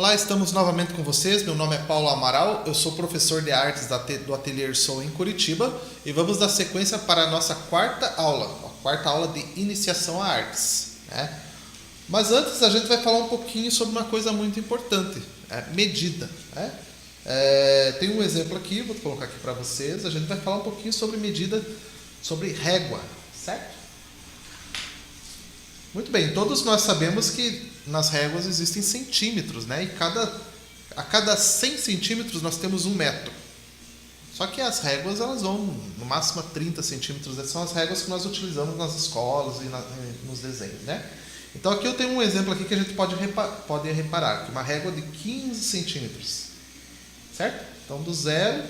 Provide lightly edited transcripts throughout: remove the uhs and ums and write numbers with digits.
Olá, estamos novamente com vocês. Meu nome é Paulo Amaral, eu sou professor de artes do Ateliê Soul em Curitiba e vamos dar sequência para a nossa quarta aula de iniciação a artes, né? Mas antes a gente vai falar um pouquinho sobre uma coisa muito importante, medida, né? Tem um exemplo aqui, vou colocar aqui para vocês. A gente vai falar um pouquinho sobre medida, sobre régua, certo? Muito bem, todos nós sabemos que nas réguas existem centímetros, né? E a cada 100 centímetros nós temos 1 metro. Só que as réguas elas vão no máximo a 30 centímetros. Essas são as réguas que nós utilizamos nas escolas e nos desenhos, né? Então aqui eu tenho um exemplo aqui que a gente pode reparar, que uma régua de 15 centímetros, certo? Então do 0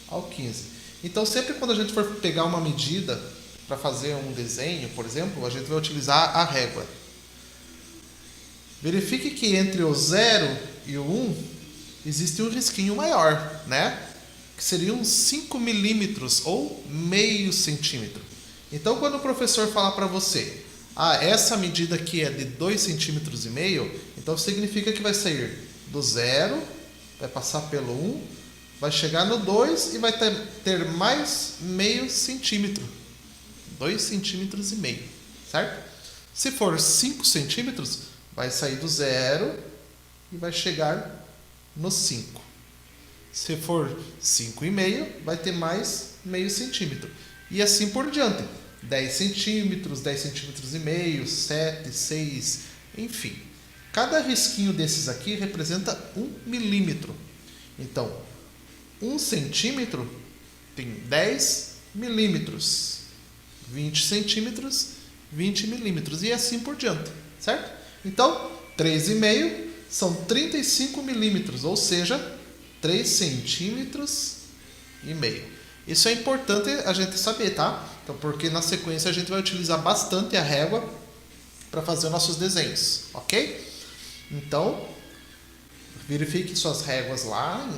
ao 15. Então sempre quando a gente for pegar uma medida para fazer um desenho, por exemplo, a gente vai utilizar a régua. Verifique que entre o 0 e o 1 existe um risquinho maior, né? Que seriam 5 milímetros ou meio centímetro. Então, quando o professor falar para você, essa medida aqui é de 2,5 centímetros, então significa que vai sair do 0, vai passar pelo 1, vai chegar no 2 e vai ter mais meio centímetro. 2,5 centímetros, certo? Se for 5 centímetros, vai sair do 0 e vai chegar no 5. Se for 5,5, vai ter mais meio centímetro. E assim por diante. 10 centímetros, 10 centímetros e meio, 7, 6, enfim. Cada risquinho desses aqui representa 1 milímetro. Então, 1 centímetro tem 10 milímetros. 20 centímetros, 20 milímetros. E assim por diante, certo? Então, 3,5 são 35 milímetros, ou seja, 3 centímetros e meio. Isso é importante a gente saber, tá? Então, porque na sequência a gente vai utilizar bastante a régua para fazer nossos desenhos, ok? Então, verifique suas réguas lá,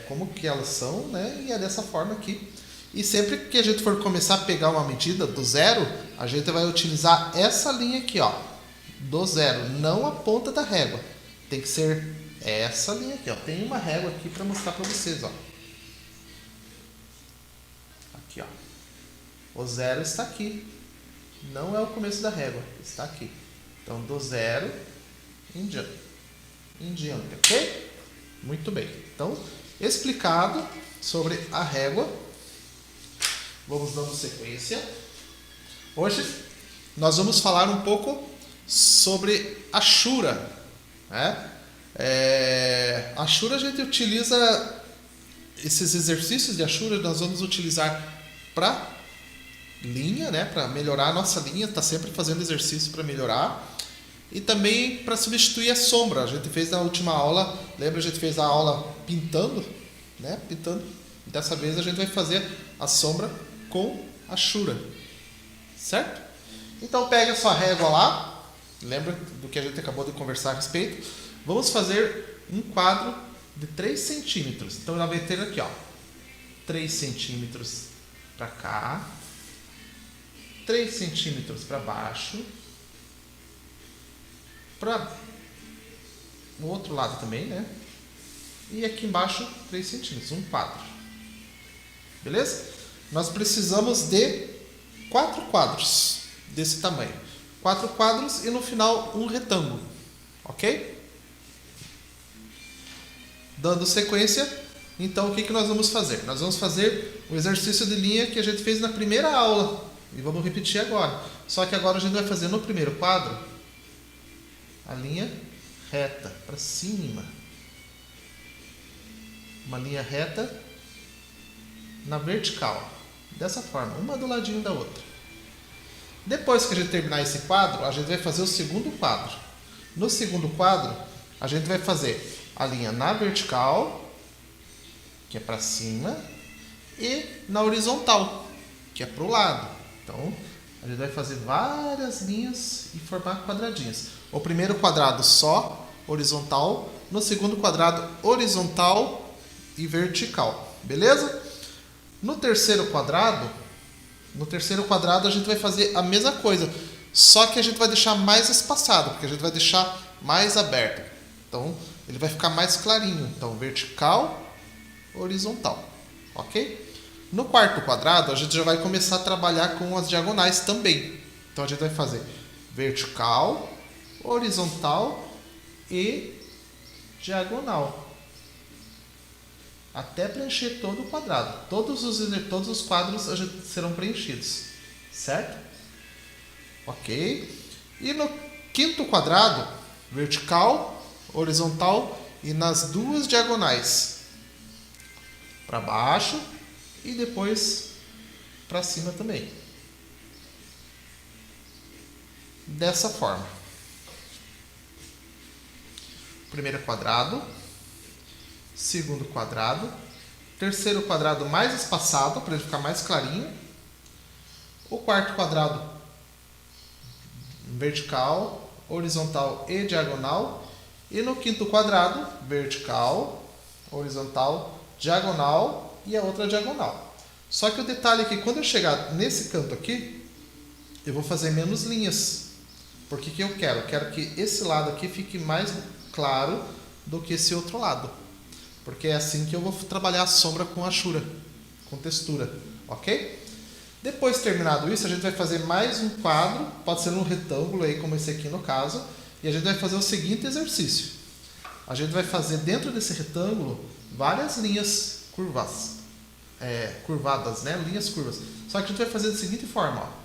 como que elas são, né? E é dessa forma aqui. E sempre que a gente for começar a pegar uma medida do 0, a gente vai utilizar essa linha aqui, ó, do 0, não a ponta da régua. Tem que ser essa linha aqui, ó. Tem uma régua aqui para mostrar para vocês, ó. Aqui, ó. O 0 está aqui. Não é o começo da régua, está aqui. Então, do 0 em diante, ok? Muito bem. Então, explicado sobre a régua, vamos dando sequência. Hoje nós vamos falar um pouco sobre a Shura, né? A Shura, a gente utiliza esses exercícios de Shura, nós vamos utilizar para linha, né? Para melhorar a nossa linha, tá sempre fazendo exercício para melhorar. E também para substituir a sombra. A gente fez na última aula, lembra? A gente fez a aula pintando, né? Pintando. Dessa vez a gente vai fazer a sombra com a Shura, certo? Então pega a sua régua lá, lembra do que a gente acabou de conversar a respeito. Vamos fazer um quadro de 3 centímetros. Então ela vai ter aqui, ó, 3 centímetros para cá, 3 centímetros para baixo, para o outro lado também, né? E aqui embaixo 3 centímetros, um quadro. Beleza? Nós precisamos de 4 quadros desse tamanho. 4 quadros e no final um retângulo. Ok? Dando sequência, então o que nós vamos fazer? Nós vamos fazer o exercício de linha que a gente fez na primeira aula. E vamos repetir agora. Só que agora a gente vai fazer no primeiro quadro a linha reta para cima. Uma linha reta na vertical. Dessa forma, uma do ladinho da outra. Depois que a gente terminar esse quadro, a gente vai fazer o segundo quadro. No segundo quadro, a gente vai fazer a linha na vertical, que é para cima, e na horizontal, que é para o lado. Então, a gente vai fazer várias linhas e formar quadradinhos. O primeiro quadrado só horizontal, no segundo quadrado horizontal e vertical. Beleza? No terceiro quadrado a gente vai fazer a mesma coisa, só que a gente vai deixar mais espaçado, porque a gente vai deixar mais aberto. Então, ele vai ficar mais clarinho. Então, vertical, horizontal, ok? No quarto quadrado, a gente já vai começar a trabalhar com as diagonais também. Então, a gente vai fazer vertical, horizontal e diagonal. Até preencher todo o quadrado. Todos os quadros serão preenchidos, certo? Ok. E no quinto quadrado, vertical, horizontal e nas duas diagonais. Para baixo e depois para cima também. Dessa forma. Primeiro quadrado, segundo quadrado, terceiro quadrado mais espaçado para ele ficar mais clarinho. O quarto quadrado vertical, horizontal e diagonal. E no quinto quadrado, vertical, horizontal, diagonal e a outra diagonal. Só que o detalhe é que quando eu chegar nesse canto aqui, eu vou fazer menos linhas. Porque que eu quero? Eu quero que esse lado aqui fique mais claro do que esse outro lado. Porque é assim que eu vou trabalhar a sombra com achura, com textura, ok? Depois terminado isso, a gente vai fazer mais um quadro, pode ser um retângulo aí como esse aqui no caso, e a gente vai fazer o seguinte exercício. A gente vai fazer dentro desse retângulo várias linhas curvadas, né? Linhas curvas. Só que a gente vai fazer da seguinte forma, ó.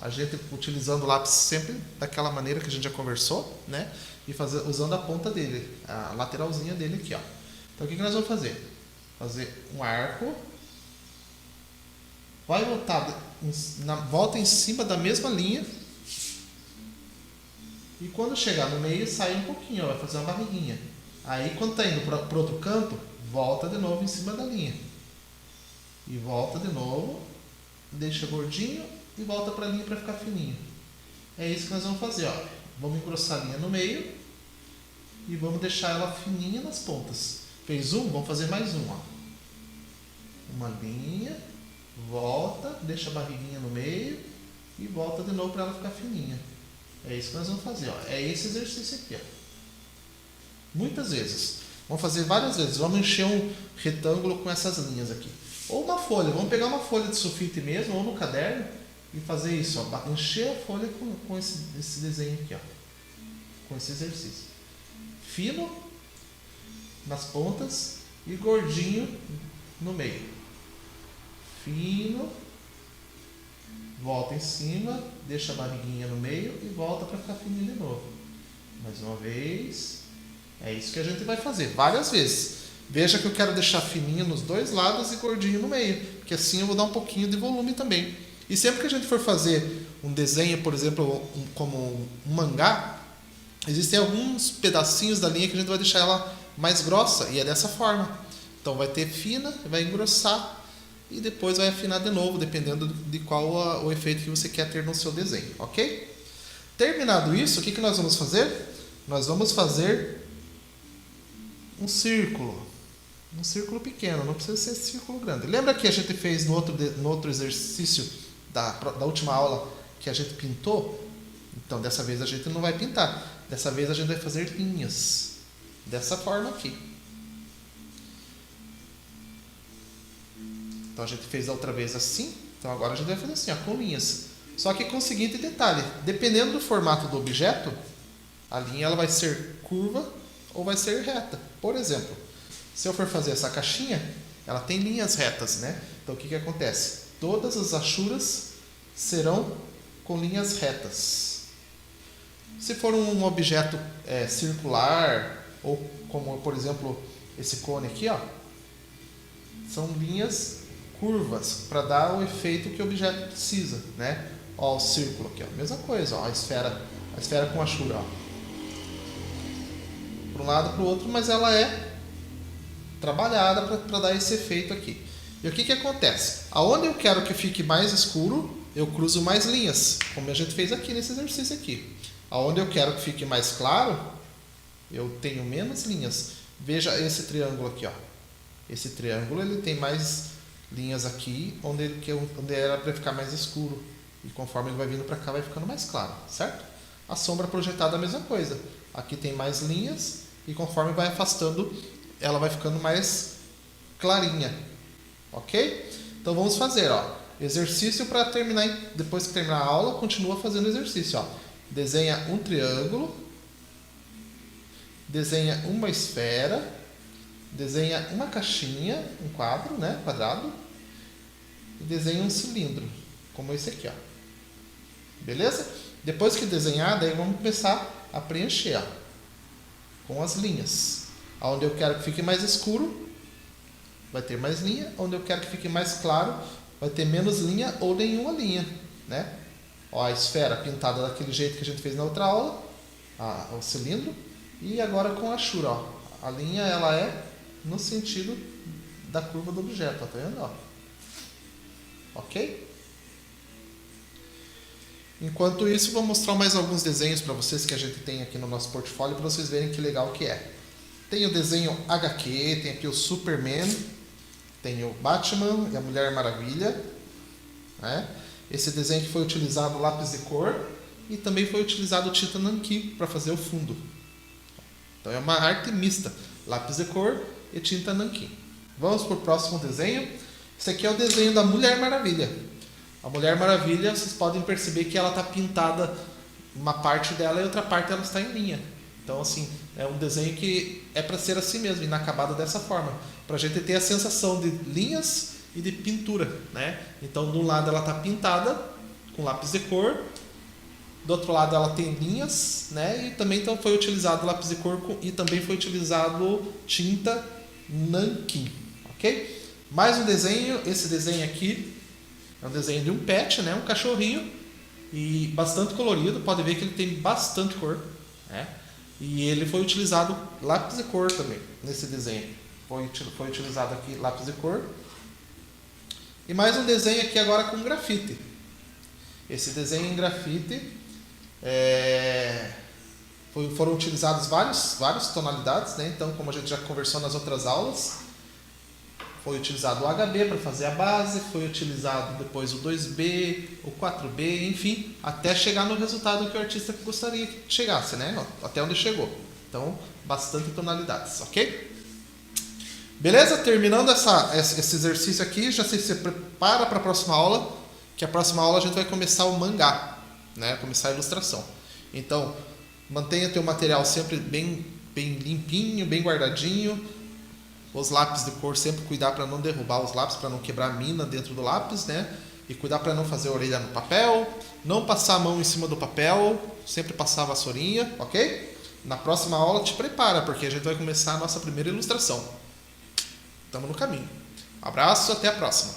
A gente utilizando o lápis sempre daquela maneira que a gente já conversou, né? E usando a ponta dele, a lateralzinha dele aqui, ó. Então o que nós vamos fazer? Fazer um arco. Vai volta em cima da mesma linha. E quando chegar no meio, sai um pouquinho, ó, vai fazer uma barriguinha. Aí quando está indo para o outro canto, volta de novo em cima da linha. E volta de novo, deixa gordinho e volta para a linha para ficar fininho. É isso que nós vamos fazer, ó. Vamos engrossar a linha no meio e vamos deixar ela fininha nas pontas. Fez um, vamos fazer mais um, ó. Uma linha, volta, deixa a barriguinha no meio e volta de novo para ela ficar fininha. É isso que nós vamos fazer, ó. É esse exercício aqui, ó. Muitas vezes. Vamos fazer várias vezes. Vamos encher um retângulo com essas linhas aqui. Ou uma folha. Vamos pegar uma folha de sulfite mesmo, ou no caderno, e fazer isso, ó. Encher a folha com esse desenho aqui, ó. Com esse exercício. Fino nas pontas e gordinho no meio. Fino. Volta em cima, deixa a barriguinha no meio e volta para ficar fininho de novo. Mais uma vez. É isso que a gente vai fazer várias vezes. Veja que eu quero deixar fininho nos dois lados e gordinho no meio, porque assim eu vou dar um pouquinho de volume também. E sempre que a gente for fazer um desenho, por exemplo, como um mangá, existem alguns pedacinhos da linha que a gente vai deixar ela mais grossa, e é dessa forma. Então vai ter fina, vai engrossar e depois vai afinar de novo, dependendo de qual o efeito que você quer ter no seu desenho, ok? Terminado isso, o que nós vamos fazer? Nós vamos fazer um círculo pequeno, não precisa ser círculo grande. Lembra que a gente fez no outro exercício da última aula que a gente pintou? Então dessa vez a gente não vai pintar, dessa vez a gente vai fazer linhas, dessa forma aqui. Então a gente fez da outra vez assim, então agora a gente vai fazer assim, ó, com linhas. Só que com o seguinte detalhe, dependendo do formato do objeto, a linha ela vai ser curva ou vai ser reta. Por exemplo, se eu for fazer essa caixinha, ela tem linhas retas, né? Então o que acontece? Todas as achuras serão com linhas retas. Se for um objeto circular, ou como por exemplo esse cone aqui, ó, são linhas curvas para dar o efeito que o objeto precisa, né? Ó, o círculo aqui, ó, mesma coisa, ó, a esfera com achura, ó. Para um lado para o outro, mas ela é trabalhada para dar esse efeito aqui. E o que acontece? Aonde eu quero que fique mais escuro, eu cruzo mais linhas, como a gente fez aqui nesse exercício aqui. Aonde eu quero que fique mais claro, eu tenho menos linhas. Veja esse triângulo aqui, ó. Esse triângulo ele tem mais linhas aqui, onde era para ficar mais escuro. E conforme ele vai vindo para cá, vai ficando mais claro, certo? A sombra projetada é a mesma coisa. Aqui tem mais linhas e conforme vai afastando, ela vai ficando mais clarinha, ok? Então vamos fazer, ó, exercício para terminar, depois que terminar a aula, continua fazendo exercício, ó. Desenha um triângulo, desenha uma esfera, desenha uma caixinha, um quadro, né, quadrado, e desenha um cilindro, como esse aqui, ó. Beleza? Depois que desenhar, daí vamos começar a preencher, ó, com as linhas. Onde eu quero que fique mais escuro, vai ter mais linha. Onde eu quero que fique mais claro, vai ter menos linha ou nenhuma linha, né? Ó, a esfera pintada daquele jeito que a gente fez na outra aula, o cilindro, e agora com a achura, ó. A linha, ela é no sentido da curva do objeto, ó, tá vendo? Ó. Ok? Enquanto isso, vou mostrar mais alguns desenhos para vocês que a gente tem aqui no nosso portfólio, para vocês verem que legal que é. Tem o desenho HQ, tem aqui o Superman, tem o Batman e a Mulher Maravilha, né? Esse desenho que foi utilizado lápis de cor e também foi utilizado tinta nanquim para fazer o fundo. Então é uma arte mista, lápis de cor e tinta nanquim. Vamos para o próximo desenho. Esse aqui é o desenho da Mulher Maravilha. A Mulher Maravilha, vocês podem perceber que ela está pintada, uma parte dela e outra parte ela está em linha. Então, assim, é um desenho que é para ser assim mesmo, inacabado dessa forma, para a gente ter a sensação de linhas e de pintura, né? Então, de um lado ela está pintada com lápis de cor, do outro lado ela tem linhas, né? E também então, foi utilizado lápis de cor e também foi utilizado tinta nanquim, ok? Mais um desenho, esse desenho aqui é um desenho de um pet, né? Um cachorrinho, e bastante colorido, pode ver que ele tem bastante cor, né? E ele foi utilizado lápis de cor também, nesse desenho. Foi utilizado aqui lápis de cor. E mais um desenho aqui agora com grafite. Esse desenho em grafite, foram utilizados várias tonalidades, né? Então, como a gente já conversou nas outras aulas, foi utilizado o HB para fazer a base, foi utilizado depois o 2B, o 4B, enfim, até chegar no resultado que o artista gostaria que chegasse, né? Até onde chegou. Então, bastante tonalidades, ok? Beleza? Terminando esse exercício aqui, já se prepara para a próxima aula, que a próxima aula a gente vai começar o mangá, né? Começar a ilustração. Então, mantenha teu material sempre bem limpinho, bem guardadinho. Os lápis de cor, sempre cuidar para não derrubar os lápis, para não quebrar a mina dentro do lápis, né? E cuidar para não fazer orelha no papel, não passar a mão em cima do papel, sempre passar a vassourinha, ok? Na próxima aula te prepara, porque a gente vai começar a nossa primeira ilustração. Estamos no caminho. Abraço, até a próxima.